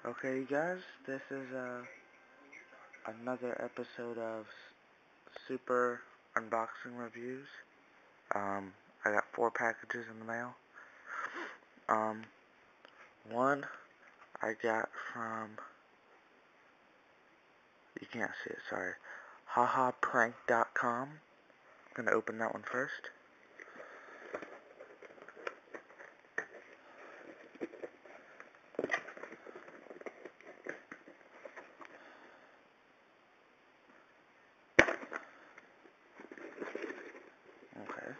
Okay, you guys, this is another episode of Super Unboxing Reviews. I got 4 packages in the mail. One I got from, you can't see it, sorry, hahaprank.com. I'm gonna open that one first. Okay.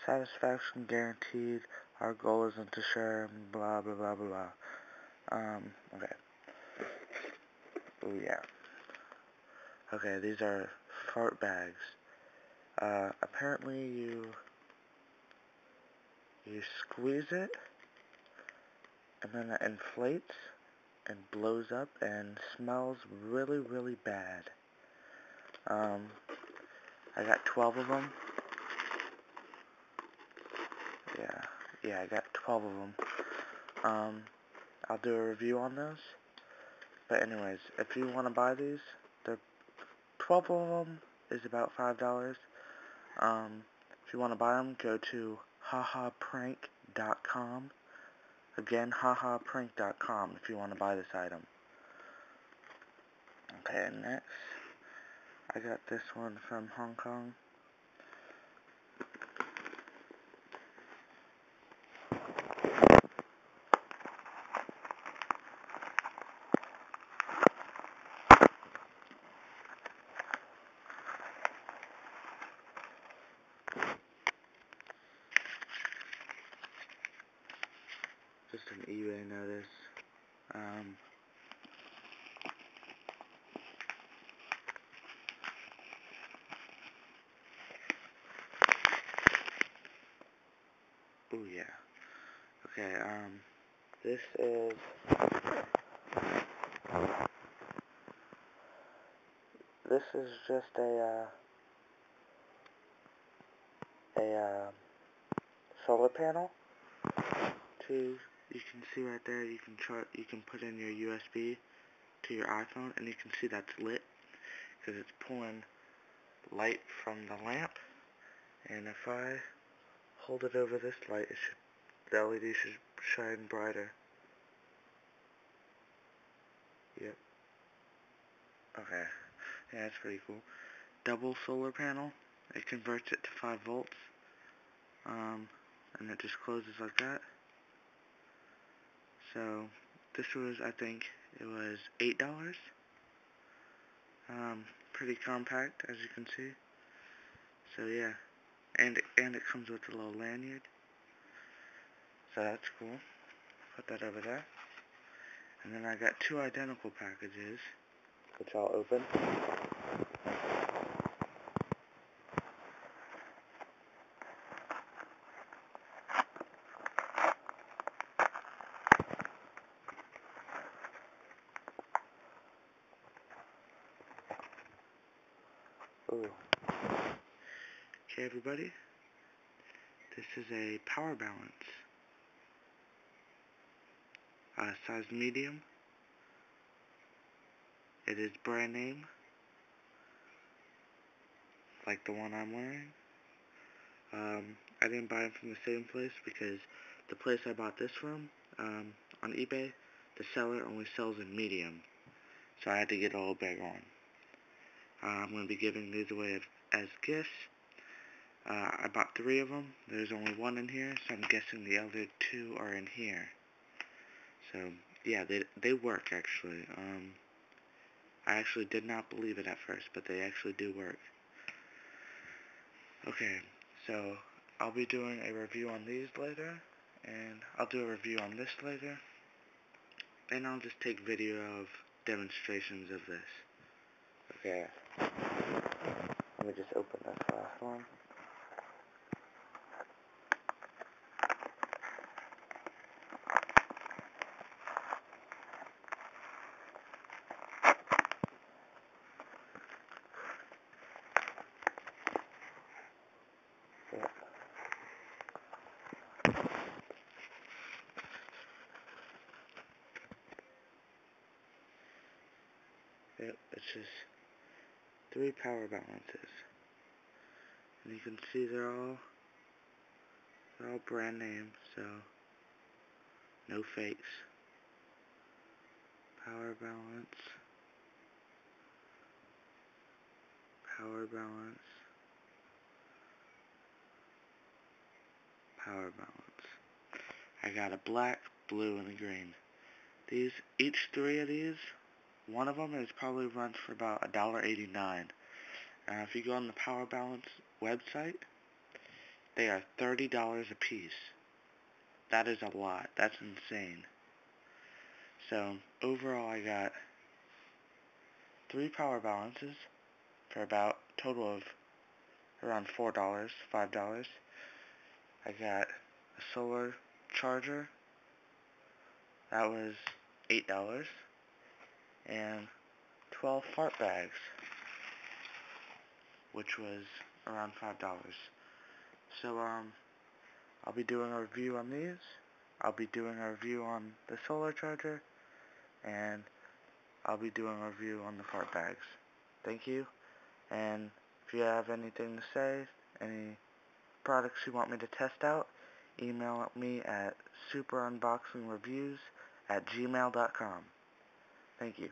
Satisfaction guaranteed. Our goal isn't to share, blah, blah, blah, blah, blah. Okay. Oh, yeah. Okay, these are fart bags. Apparently you squeeze it, and then it inflates and blows up and smells really, really bad. I got 12 of them. Yeah, I got 12 of them. I'll do a review on those. But anyways, if you want to buy these, 12 of them is about $5. If you want to buy them, go to hahaprank.com. Again, hahaprank.com if you want to buy this item. Okay, next, I got this one from Hong Kong. Just an eBay notice. Oh yeah. Okay, this is just a solar panel. You can see right there, you can put in your USB to your iPhone, and you can see that's lit, because it's pulling light from the lamp, and if I hold it over this light, the LED should shine brighter. Yep. Okay. Yeah, that's pretty cool. Double solar panel. It converts it to 5 volts. And it just closes like that. So, this was, I think, it was $8. Pretty compact, as you can see. So yeah. And it comes with a little lanyard. So that's cool. Put that over there. And then I got 2 identical packages, which I'll open. Ooh. Okay, everybody. This is a power balance. Size medium. It is brand name, like the one I'm wearing. I didn't buy them from the same place because the place I bought this from, on eBay, the seller only sells in medium. So I had to get a little bigger one. I'm going to be giving these away as gifts. I bought 3 of them. There's only 1 in here, so I'm guessing the other 2 are in here. So, yeah, they work, actually. I actually did not believe it at first, but they actually do work. Okay, so I'll be doing a review on these later, and I'll do a review on this later, and I'll just take video of demonstrations of this. Okay, let me just open this last one. it. It's just 3 power balances. And you can see they're all brand name, so no fakes. Power balance. Power balance. Power balance. I got a black, blue, and a green. Each 3 of these, one of them is probably runs for about $1.89. If you go on the Power Balance website, they are $30 a piece. That is a lot. That's insane. So overall, I got 3 power balances for about total of around $4, $5. I got a solar charger. That was $8. And 12 fart bags, which was around $5. So, I'll be doing a review on these. I'll be doing a review on the solar charger. And I'll be doing a review on the fart bags. Thank you. And if you have anything to say, any products you want me to test out, email me at superunboxingreviews@gmail.com. Thank you.